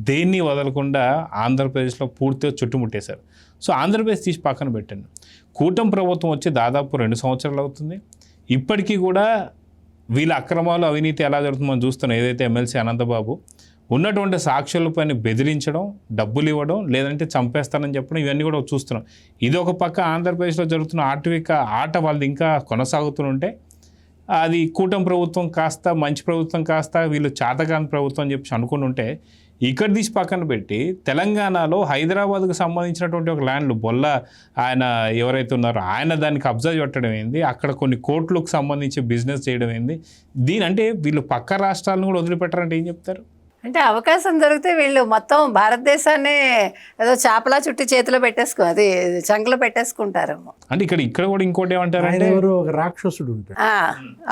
దేన్ని వదలకుండా ఆంధ్రప్రదేశ్లో పూర్తిగా చుట్టుముట్టేశారు. సో ఆంధ్రప్రదేశ్ తీసి పక్కన పెట్టండి, కూటమి ప్రభుత్వం వచ్చి దాదాపు 2 సంవత్సరాలు అవుతుంది. ఇప్పటికీ కూడా వీళ్ళ అక్రమాలు అవినీతి ఎలా జరుగుతుందో మనం చూస్తున్నాం. ఏదైతే ఎమ్మెల్సీ అనంతబాబు ఉన్నటువంటి సాక్షులపైన బెదిరించడం, డబ్బులు ఇవ్వడం, లేదంటే చంపేస్తానని చెప్పడం, ఇవన్నీ కూడా చూస్తున్నాం. ఇది ఒక పక్క ఆంధ్రప్రదేశ్లో జరుగుతున్న ఆటవిక ఆట వాళ్ళది ఇంకా కొనసాగుతుంటే, అది కూటమి ప్రభుత్వం కాస్త మంచి ప్రభుత్వం కాస్త వీళ్ళు చాతకాని ప్రభుత్వం అని చెప్పి అనుకుంటుంటే, ఇక్కడ తీసి పక్కన పెట్టి తెలంగాణలో హైదరాబాద్కు సంబంధించినటువంటి ఒక ల్యాండ్లు బొల్ల ఆయన ఎవరైతే ఉన్నారో ఆయన దాన్ని కబ్జా పెట్టడం ఏంది, అక్కడ కొన్ని కోట్లకు సంబంధించి బిజినెస్ చేయడం ఏంది, దీని అంటే వీళ్ళు పక్క రాష్ట్రాలను కూడా వదిలిపెట్టారంటే ఏం చెప్తారు? అంటే అవకాశం దొరికితే వీళ్ళు మొత్తం భారతదేశాన్ని ఏదో చేపలా చుట్టి చేతిలో అది చంకలో పెట్టేసుకుంటారేమో. అంటే ఇక్కడ కూడా ఇంకోటి ఏమంటారు, ఆయన ఎవరు ఒక రాక్షసుడు ఉంటాడు.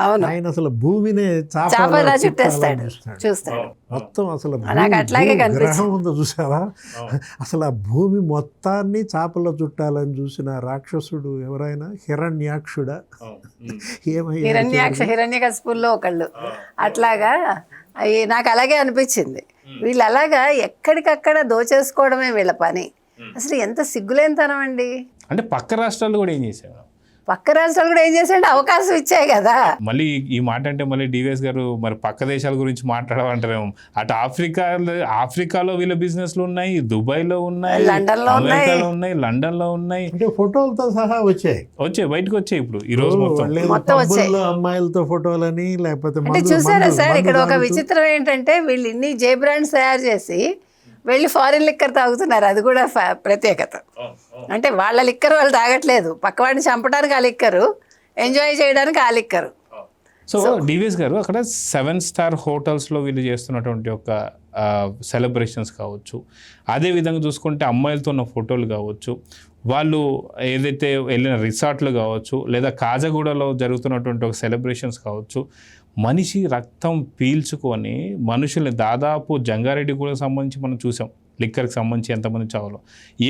అవును, ఆయన అసలు భూమిని చేపలా చుట్టేస్తాడు, చూస్తాడు మొత్తం. అసలు అట్లాగే గ్రహం ఉందో చూసావా, అసలు ఆ భూమి మొత్తాన్ని చేపలో చుట్టాలని చూసిన రాక్షసుడు ఎవరైనా హిరణ్యాక్షుడా? హిరణ్యకశిపుల్లో ఒకళ్ళు. అట్లాగా నాకు అలాగే అనిపించింది. వీళ్ళు అలాగా ఎక్కడికక్కడ దోచేసుకోవడమే వీళ్ళ పని. అసలు ఎంత సిగ్గులేనితనం అండి. అంటే పక్క రాష్ట్రాలు కూడా ఏం చేశారు, పక్క రాష్ట్రాలు కూడా ఏం చేశాడు, అవకాశం ఇచ్చాయి కదా. మళ్ళీ ఈ మాట అంటే మళ్ళీ డివిఎస్ గారు మరి పక్క దేశాల గురించి మాట్లాడమంటారేమో. అటు ఆఫ్రికాలో వీళ్ళ బిజినెస్లు ఉన్నాయి, దుబాయ్లో ఉన్నాయి, లండన్లో ఉన్నాయి, లండన్లో ఉన్నాయి, అంటే ఫోటోలతో సహా వచ్చాయి బయటకు వచ్చాయి. ఇప్పుడు ఈ రోజు మొత్తం వచ్చాయి అమ్మాయిలతో ఫోటోలని, లేకపోతే అంటే చూసారా సార్, ఇక్కడ ఒక విచిత్రం ఏంటంటే వీళ్ళు ఇన్ని జే బ్రాండ్స్ తయారు చేసి వెళ్ళి ఫారిన్ లిక్కర్ తాగుతున్నారు. అది కూడా ప్రత్యేకత. అంటే వాళ్ళ లిక్కర్ వాళ్ళు తాగట్లేదు, పక్కవాడిని చంపడానికి ఆ లిక్కరు, ఎంజాయ్ చేయడానికి ఆ లిక్కరు. సో డివిఎస్ గారు, అక్కడ 7 స్టార్ హోటల్స్లో వీళ్ళు చేస్తున్నటువంటి ఒక సెలబ్రేషన్స్ కావచ్చు, అదేవిధంగా చూసుకుంటే అమ్మాయిలతో ఉన్న ఫోటోలు కావచ్చు, వాళ్ళు ఏదైతే వెళ్ళిన రిసార్ట్లు కావచ్చు, లేదా కాజగూడలో జరుగుతున్నటువంటి ఒక సెలబ్రేషన్స్ కావచ్చు, మనిషి రక్తం పీల్చుకొని మనుషుల్ని దాదాపు జంగారెడ్డి కూడా సంబంధించి మనం చూసాం. లిక్కర్కి సంబంధించి ఎంతమంది చావులో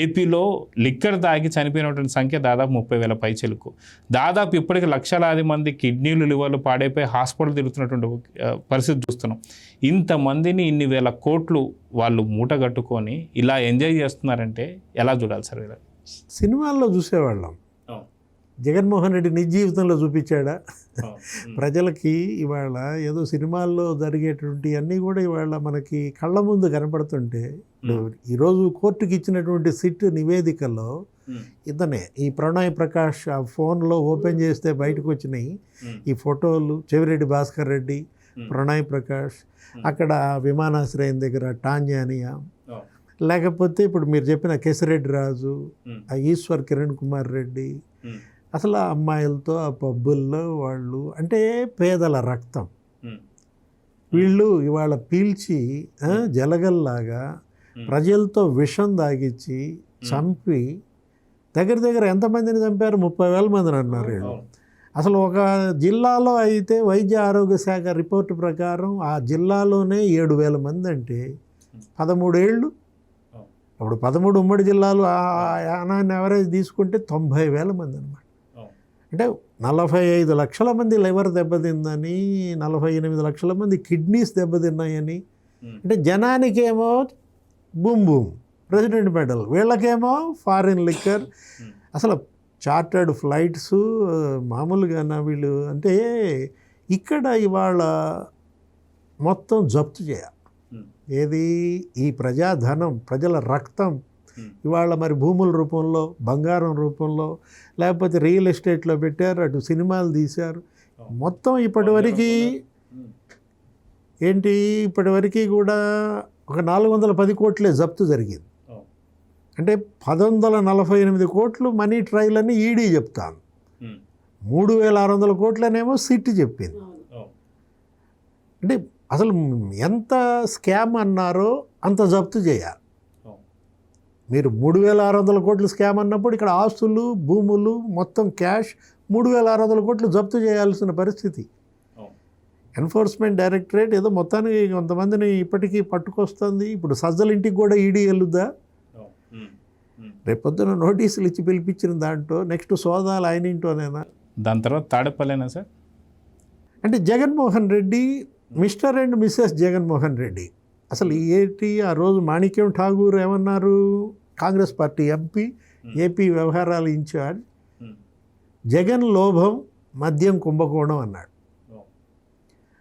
ఏపీలో లిక్కర్ తాగి చనిపోయినటువంటి సంఖ్య దాదాపు 30,000 పైచెలకు. దాదాపు ఇప్పటికి లక్షలాది మంది కిడ్నీలు, లివర్లు పాడైపోయి హాస్పిటల్ తిరుగుతున్నటువంటి పరిస్థితి చూస్తున్నాం. ఇంతమందిని ఇన్ని వేల కోట్లు వాళ్ళు మూటగట్టుకొని ఇలా ఎంజాయ్ చేస్తున్నారంటే ఎలా చూడాలి సార్? ఇలా సినిమాల్లో చూసేవాళ్ళం, జగన్మోహన్ రెడ్డి నిజ జీవితంలో చూపించాడా? ప్రజలకి ఇవాళ ఏదో సినిమాల్లో జరిగేటువంటి అన్నీ కూడా ఇవాళ మనకి కళ్ళ ముందు కనపడుతుంటే, ఈరోజు కోర్టుకి ఇచ్చినటువంటి సిట్ నివేదికలో ఇతనే ఈ ప్రణయ్ ప్రకాష్ ఆ ఫోన్లో ఓపెన్ చేస్తే బయటకు వచ్చినాయి ఈ ఫోటోలు. చెవిరెడ్డి భాస్కర్ రెడ్డి, ప్రణయ్ ప్రకాష్, అక్కడ విమానాశ్రయం దగ్గర టాంజానియా, లేకపోతే ఇప్పుడు మీరు చెప్పిన కేసిరెడ్డి రాజు, ఆ ఈశ్వర్ కిరణ్ కుమార్ రెడ్డి, అసలు ఆ అమ్మాయిలతో ఆ పబ్బుల్లో వాళ్ళు అంటే పేదల రక్తం వీళ్ళు ఇవాళ పీల్చి జలగల్లాగా ప్రజలతో విషం దాగిచ్చి చంపి దగ్గర ఎంతమందిని చంపారు? 30,000 మందిని అన్నారు వీళ్ళు. అసలు ఒక జిల్లాలో అయితే వైద్య ఆరోగ్య శాఖ రిపోర్టు ప్రకారం ఆ జిల్లాలోనే 7,000 మంది అంటే 13 ఏళ్ళు. అప్పుడు 13 ఉమ్మడి జిల్లాలు యానాన్ని ఎవరేజ్ తీసుకుంటే 90,000 మంది అనమాట. అంటే 45 లక్షల మంది లివర్ దెబ్బతిందని, 48 లక్షల మంది కిడ్నీస్ దెబ్బతిన్నాయని. అంటే జనానికేమో బూమ్ బూమ్, ప్రెసిడెంట్ మెడల్, వీళ్ళకేమో ఫారిన్ లిక్కర్. అసలు చార్టర్డ్ ఫ్లైట్స్ మామూలుగా వీళ్ళు అంటే ఇక్కడ ఇవాళ మొత్తం జప్తు చేయాలి. ఏది ఈ ప్రజాధనం, ప్రజల రక్తం ఇవాళ మరి భూముల రూపంలో, బంగారం రూపంలో, లేకపోతే రియల్ ఎస్టేట్లో పెట్టారు, అటు సినిమాలు తీశారు. మొత్తం ఇప్పటివరకు ఏంటి, ఇప్పటివరకు కూడా ఒక 410 కోట్లే జప్తు జరిగింది. అంటే 1148 కోట్లు మనీ ట్రయల్ అని ఈడీ చెప్తాను, 3600 కోట్లనేమో సిట్ చెప్పింది. అంటే అసలు ఎంత స్కామ్ అన్నారో అంత జప్తు చేయాలి. మీరు 3600 కోట్లు స్కామ్ అన్నప్పుడు ఇక్కడ ఆస్తులు, భూములు, మొత్తం క్యాష్ 3600 కోట్లు జప్తు చేయాల్సిన పరిస్థితి. ఎన్ఫోర్స్మెంట్ డైరెక్టరేట్ ఏదో మొత్తానికి కొంతమందిని ఇప్పటికీ పట్టుకొస్తుంది. ఇప్పుడు సజ్జల ఇంటికి కూడా ఈడీ వెళ్ళుద్దా? రేపొద్దున నోటీసులు ఇచ్చి పిలిపించిన దాంట్లో నెక్స్ట్ సోదాలు ఆయన ఇంటోనేనా? దాని తర్వాత తాడేపల్లేనా సార్? అంటే Jaganmohan Reddy, Mr and Mrs Jaganmohan Reddy అసలు ఏంటి? ఆ రోజు మాణిక్యం ఠాగూర్ ఏమన్నారు? కాంగ్రెస్ పార్టీ ఎంపీ, ఏపీ వ్యవహారాల ఇన్ఛార్జ్, జగన్ లోభం మద్యం కుంభకోణం అన్నాడు.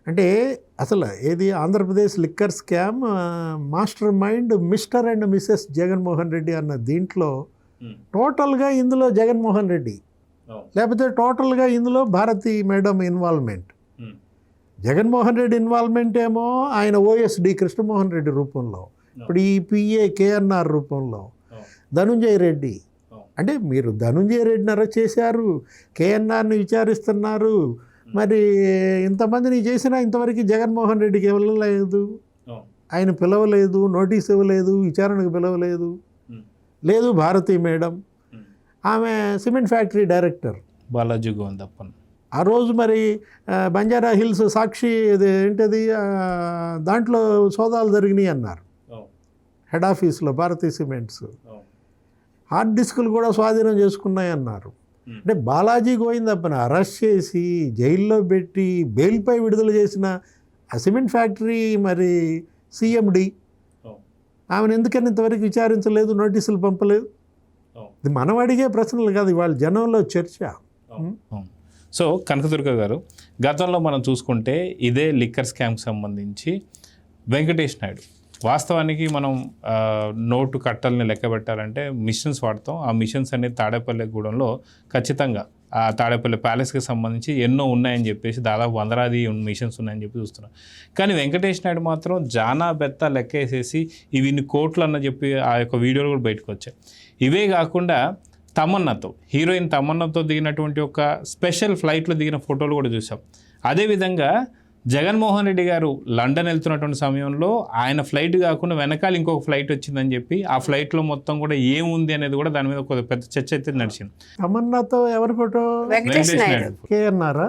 అంటే అసలు ఏది Andhra Pradesh liquor scam master mind Mr and Mrs Jaganmohan Reddy అన్న దీంట్లో టోటల్గా ఇందులో జగన్మోహన్ రెడ్డి, లేకపోతే టోటల్గా ఇందులో Bharathi madam involvement. Jaganmohan Reddy involvement ఏమో ఆయన ఓఎస్డి కృష్ణమోహన్ రెడ్డి రూపంలో, ఇప్పుడు ఈ పిఏ కేఎన్ఆర్ రూపంలో ధనుంజయ రెడ్డి. అంటే మీరు ధనుంజయ రెడ్డిని అరెస్ట్ చేశారు, కేఎన్ఆర్ని విచారిస్తున్నారు, మరి ఇంతమందిని చేసినా ఇంతవరకు జగన్మోహన్ రెడ్డికి ఇవ్వలేదు, ఆయన పిలవలేదు, నోటీస్ ఇవ్వలేదు, విచారణకు పిలవలేదు. లేదు భారతి మేడం, ఆమె cement factory director Balaji Govindappan. ఆ రోజు మరి బంజారా హిల్స్ సాక్షి ఏంటది దాంట్లో సోదాలు జరిగినాయి అన్నారు, హెడ్ ఆఫీస్లో భారతీ సిమెంట్స్. హార్డ్ డిస్కులు కూడా స్వాధీనం చేసుకున్నాయి అన్నారు. అంటే బాలాజీ గోవిందప్పని అరెస్ట్ చేసి జైల్లో పెట్టి బెయిల్పై విడుదల చేసిన ఆ సిమెంట్ ఫ్యాక్టరీ మరి సిఎండి, ఆమెను ఎందుకని ఇంతవరకు విచారించలేదు, నోటీసులు పంపలేదు? ఇది మనం అడిగే ప్రశ్నలు కాదు, ఇవాళ జనంలో చర్చ. సో కనకదుర్గ గారు, గతంలో మనం చూసుకుంటే ఇదే లిక్కర్ స్కామ్కి సంబంధించి వెంకటేష్ నాయుడు, వాస్తవానికి మనం నోటు కట్టల్ని లెక్క పెట్టాలంటే మిషన్స్ వాడతాం. ఆ మిషన్స్ అనేది తాడేపల్లిగూడెంలో ఖచ్చితంగా ఆ తాడేపల్లి ప్యాలెస్కి సంబంధించి ఎన్నో ఉన్నాయని చెప్పేసి దాదాపు 100 మిషన్స్ ఉన్నాయని చెప్పి చూస్తున్నాం. కానీ వెంకటేష్ నాయుడు మాత్రం జానా బెత్త లెక్క వేసేసి ఇవి ఇన్ని కోట్లు అన్న చెప్పి ఆ యొక్క వీడియోలు కూడా బయటకు వచ్చాయి. ఇవే కాకుండా తమన్నాతో, హీరోయిన్ తమన్నాతో దిగినటువంటి ఒక స్పెషల్ ఫ్లైట్లో దిగిన ఫోటోలు కూడా చూసాం. అదేవిధంగా జగన్మోహన్ రెడ్డి గారు లండన్ వెళ్తున్నటువంటి సమయంలో ఆయన ఫ్లైట్ కాకుండా వెనకాల ఇంకొక ఫ్లైట్ వచ్చిందని చెప్పి ఆ ఫ్లైట్లో మొత్తం కూడా ఏముంది అనేది కూడా దాని మీద ఒక పెద్ద చర్చ అయితే నడిచింది. తమన్నాతో ఎవరి ఫోటో? వెంకటేష్ నాయుడు. కేఎన్ఆర్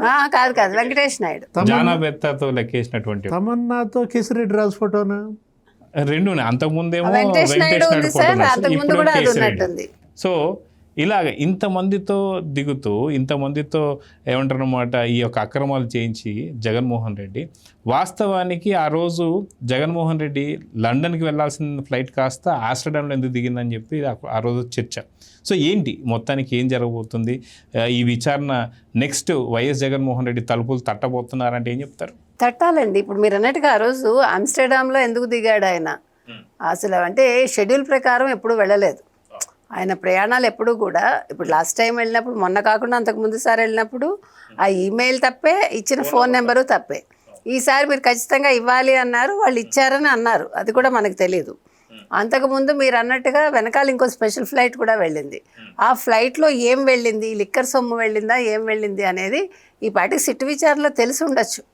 కాదు వెంకటేష్ నాయుడు. జానా బెత్తాతో లెక్కేసినటువంటి. తమన్నాతో కేసిరెడ్డి రాజు ఫోటోనా? రెండు అంతకుముందేమో వెంకటేష్ నాయుడు ఉంది సార్, అంతకుముందు కూడా అది ఉన్నట్టుంది. సో ఇలాగ ఇంతమందితో దిగుతూ ఇంతమందితో ఏమంటారన్నమాట ఈ యొక్క అక్రమాలు చేయించి జగన్మోహన్ రెడ్డి, వాస్తవానికి ఆ రోజు జగన్మోహన్ రెడ్డి లండన్కి వెళ్ళాల్సిన ఫ్లైట్ కాస్త ఆమ్స్టర్డామ్లో ఎందుకు దిగిందని చెప్పి ఆ రోజు చర్చ. సో ఏంటి మొత్తానికి ఏం జరగబోతుంది? ఈ విచారణ నెక్స్ట్ వైఎస్ జగన్మోహన్ రెడ్డి తలుపులు తట్టబోతున్నారంటే ఏం చెప్తారు? తట్టాలండి. ఇప్పుడు మీరు అన్నట్టుగా ఆ రోజు ఆమ్స్టర్డామ్లో ఎందుకు దిగాడు ఆయన? అసలు అంటే షెడ్యూల్ ప్రకారం ఎప్పుడు వెళ్ళలేదు ఆయన ప్రయాణాలు ఎప్పుడు కూడా. ఇప్పుడు లాస్ట్ టైం వెళ్ళినప్పుడు, మొన్న కాకుండా అంతకుముందు సారి వెళ్ళినప్పుడు ఆ ఈమెయిల్ తప్పే, ఇచ్చిన ఫోన్ నెంబరు తప్పే. ఈసారి మీరు ఖచ్చితంగా ఇవ్వాలి అన్నారు, వాళ్ళు ఇచ్చారని అన్నారు, అది కూడా మనకు తెలియదు. అంతకుముందు మీరు అన్నట్టుగా వెనకాల ఇంకో స్పెషల్ ఫ్లైట్ కూడా వెళ్ళింది. ఆ ఫ్లైట్లో ఏం వెళ్ళింది, లిక్కర్ సొమ్ము వెళ్ళిందా, ఏం వెళ్ళింది అనేది ఈ పాటికి సిట్ విచారణలో తెలిసి ఉండొచ్చు.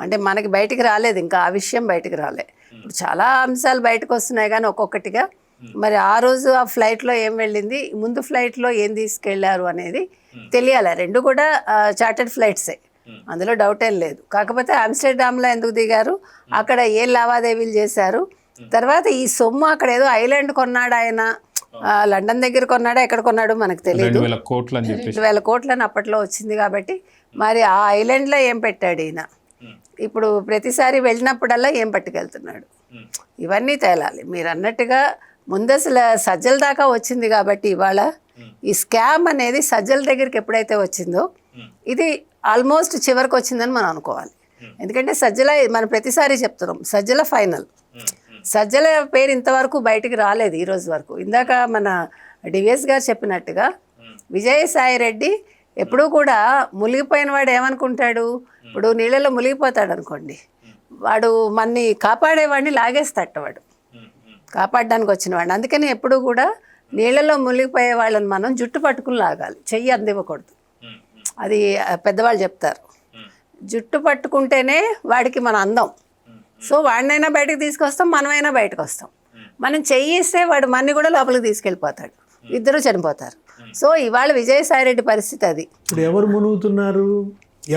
అంటే మనకి బయటికి రాలేదు ఇంకా, ఆ విషయం బయటికి రాలే. ఇప్పుడు చాలా అంశాలు బయటకు వస్తున్నాయి కానీ ఒక్కొక్కటిగా. మరి ఆ రోజు ఆ ఫ్లైట్లో ఏం వెళ్ళింది, ముందు ఫ్లైట్లో ఏం తీసుకెళ్లారు అనేది తెలియాలి. రెండు కూడా చార్టర్డ్ ఫ్లైట్సే, అందులో డౌట్ ఏం లేదు. కాకపోతే ఆమ్స్టర్డామ్లో ఎందుకు దిగారు, అక్కడ ఏం లావాదేవీలు చేశారు, తర్వాత ఈ సొమ్ము అక్కడ ఏదో ఐలాండ్ కొన్నాడు ఆయన, లండన్ దగ్గర కొన్నాడా ఎక్కడ కొన్నాడో మనకు తెలియదు. 2,000 కోట్లని అప్పట్లో వచ్చింది కాబట్టి మరి ఆ ఐలాండ్లో ఏం పెట్టాడు ఈయన, ఇప్పుడు ప్రతిసారి వెళ్ళినప్పుడల్లా ఏం పట్టుకెళ్తున్నాడు, ఇవన్నీ తేలాలి. మీరు అన్నట్టుగా ముందు అసలు సజ్జల దాకా వచ్చింది కాబట్టి ఇవాళ ఈ స్కామ్ అనేది సజ్జల దగ్గరికి ఎప్పుడైతే వచ్చిందో ఇది ఆల్మోస్ట్ చివరికి వచ్చిందని మనం అనుకోవాలి. ఎందుకంటే సజ్జల మనం ప్రతిసారి చెప్తున్నాం సజ్జల ఫైనల్. సజ్జల పేరు ఇంతవరకు బయటికి రాలేదు ఈ రోజు వరకు. ఇందాక మన డివిఎస్ గారు చెప్పినట్టుగా విజయసాయి రెడ్డి ఎప్పుడూ కూడా మునిగిపోయిన వాడు ఏమనుకుంటాడు, ఇప్పుడు నీళ్ళలో మునిగిపోతాడు అనుకోండి, వాడు మన్ని కాపాడేవాడిని లాగేస్తాడు, వాడు కాపాడడానికి వచ్చిన వాడిని. అందుకని ఎప్పుడూ కూడా నీళ్ళలో మునిగిపోయే వాళ్ళని మనం జుట్టు పట్టుకుని లాగాలి, చెయ్యి అందివ్వకూడదు. అది పెద్దవాళ్ళు చెప్తారు. జుట్టు పట్టుకుంటేనే వాడికి మన అందం. సో వాడినైనా బయటకు తీసుకొస్తాం, మనమైనా బయటకు వస్తాం. మనం చెయ్యిస్తే వాడు మన్ని కూడా లోపలికి తీసుకెళ్ళిపోతాడు, ఇద్దరు చనిపోతారు. సో ఇవాళ విజయసాయిరెడ్డి పరిస్థితి అది. ఇప్పుడు ఎవరు మునుగుతున్నారు?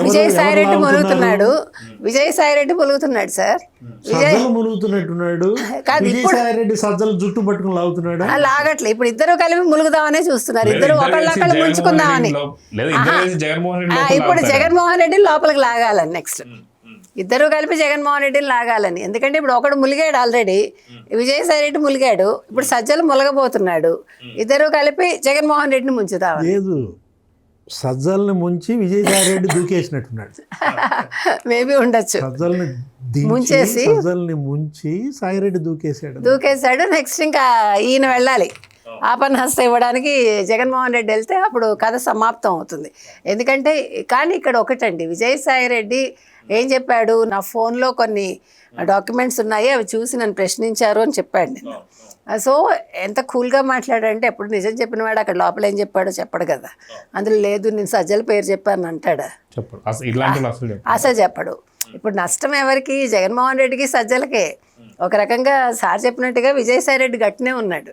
విజయసాయిరెడ్డి మునుగుతున్నాడు. విజయసాయిరెడ్డి మునుగుతున్నాడు సార్. సజ్జలు మునుగుతున్నట్టున్నాడు. కాదు, విజయసాయిరెడ్డి సజ్జలు జుట్టు పట్టుకుని లాగుతున్నాడు. లాగట్లే. ఇప్పుడు ఇద్దరు కలిపి ములుగుదామనే చూస్తున్నారు. ఇద్దరు ఒకళ్ళొకళ్ళు ముంచుకుందామని. ఇప్పుడు జగన్మోహన్ రెడ్డిని లోపలికి లాగాలని నెక్స్ట్ ఇద్దరు కలిపి జగన్మోహన్ రెడ్డిని లాగాలని. ఎందుకంటే ఇప్పుడు ఒకడు ములిగాడు ఆల్రెడీ, విజయసాయి రెడ్డి ములిగాడు, ఇప్పుడు సజ్జలు ములగబోతున్నాడు. ఇద్దరు కలిపి జగన్మోహన్ రెడ్డిని ముంచుదాం. లేదు, సజ్జల్ని ముంచి విజయసాయి రెడ్డి దూకేసినట్టున్నాడు. మేబీ ఉండొచ్చు. సజ్జల్ని ముంచేసి సజ్జల్ని ముంచి సాయిరెడ్డి దూకేశాడు. నెక్స్ట్ ఇంకా ఈయన వెళ్ళాలి ఆపన్నహస్తం ఇవ్వడానికి. జగన్మోహన్ రెడ్డి వెళ్తే అప్పుడు కథ సమాప్తం అవుతుంది. ఎందుకంటే కానీ ఇక్కడ ఒకటండి, విజయసాయి రెడ్డి ఏం చెప్పాడు, నా ఫోన్లో కొన్ని డాక్యుమెంట్స్ ఉన్నాయి, అవి చూసి నన్ను ప్రశ్నించారు అని చెప్పాడు నేను. సో ఎంత కూల్గా మాట్లాడంటే, ఎప్పుడు నిజం చెప్పిన వాడు అక్కడ లోపల ఏం చెప్పాడో చెప్పడు కదా. అందులో లేదు నేను సజ్జల పేరు చెప్పాను అంటాడా? అసలు చెప్పడు. ఇప్పుడు నష్టం ఎవరికి? జగన్మోహన్ రెడ్డికి సజ్జలకే. ఒక రకంగా సార్ చెప్పినట్టుగా విజయసాయి రెడ్డి గట్టినే ఉన్నాడు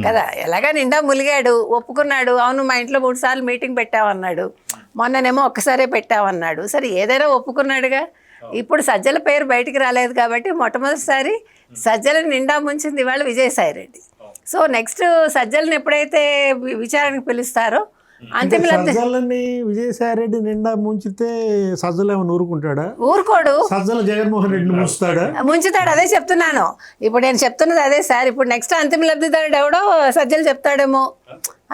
కదా. ఎలాగా నిండా ములిగాడు, ఒప్పుకున్నాడు. అవును మా ఇంట్లో 3 సార్లు మీటింగ్ పెట్టామన్నాడు, మొన్ననేమో ఒక్కసారే పెట్టామన్నాడు. సరే ఏదైనా ఒప్పుకున్నాడుగా. ఇప్పుడు సజ్జల పేరు బయటికి రాలేదు కాబట్టి మొట్టమొదటిసారి సజ్జలను నిండా ముంచింది ఇవాళ విజయసాయి రెడ్డి. సో నెక్స్ట్ సజ్జలను ఎప్పుడైతే విచారణకు పిలుస్తారో అంతిమ విజయసాయి రెడ్డి నిండా ముంచితే సజ్జలు ఏమైనా ఊరుకుంటాడా? ఊరుకోడు. సజ్జలు జగన్మోహన్ రెడ్డిని ముంచుతాడు. అదే చెప్తున్నాను. ఇప్పుడు నేను చెప్తున్నది అదే సార్. ఇప్పుడు నెక్స్ట్ అంతిమ లబ్ధిదారుడు ఎవడో సజ్జలు చెప్తాడేమో,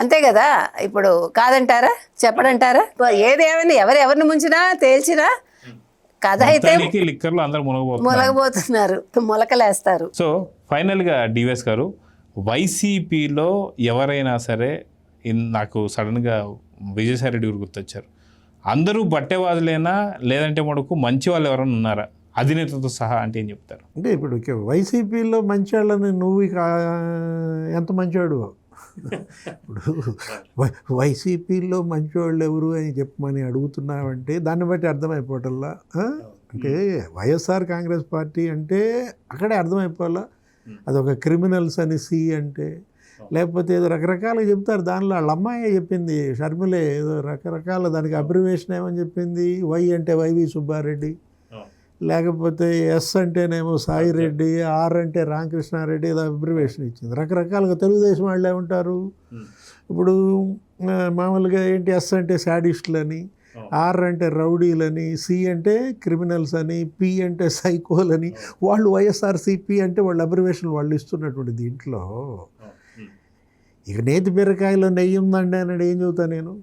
అంతే కదా. ఇప్పుడు కాదంటారా? చెప్పడంటారా? ఏదేమైనా ఎవరిని ముంచినా తేల్చినా కథ అయితే మొలగబోతున్నారు, మొలకలేస్తారు. సో ఫైనల్గా డివిఎస్ గారు, వైసీపీలో ఎవరైనా సరే, నాకు సడన్గా విజయసాయి రెడ్డి గారు గుర్తొచ్చారు, అందరూ బట్టేవాదులేనా లేదంటే మనకు మంచి వాళ్ళు ఎవరైనా ఉన్నారా అధినేతతో సహా అంటే ఏం చెప్తారు? అంటే ఇప్పుడు వైసీపీలో మంచి వాళ్ళని నువ్వు ఎంత మంచివాడు? ఇప్పుడు వైసీపీలో మంచివాళ్ళు ఎవరు అని చెప్పమని అడుగుతున్నావంటే దాన్ని బట్టి అర్థమైపోవటల్లా. అంటే వైఎస్ఆర్ కాంగ్రెస్ పార్టీ అంటే అక్కడే అర్థమైపోవాలా అదొక క్రిమినల్స్ అని సి అంటే, లేకపోతే ఏదో రకరకాలుగా చెప్తారు. దానిలో వాళ్ళ అమ్మాయి చెప్పింది షర్మిలే ఏదో రకరకాల దానికి అబ్రివేషన్ ఏమని చెప్పింది. వై అంటే వైవి సుబ్బారెడ్డి, లేకపోతే ఎస్ అంటేనేమో సాయి రెడ్డి, ఆర్ అంటే రామకృష్ణారెడ్డి, ఏదో అబ్రివేషన్ ఇచ్చింది. రకరకాలుగా తెలుగుదేశం వాళ్ళే ఉంటారు. ఇప్పుడు మామూలుగా ఏంటి, ఎస్ అంటే శాడిస్టులని, ఆర్ అంటే రౌడీలని, సి అంటే క్రిమినల్స్ అని, పి అంటే సైకోలని. వాళ్ళు వైఎస్ఆర్సీపీ అంటే వాళ్ళ అబ్రివేషన్ వాళ్ళు ఇస్తున్నటువంటి దీంట్లో ఇక నేతి బీరకాయలో నెయ్యి ఉందండి అన్నాడు. ఏం చెబుతా నేను?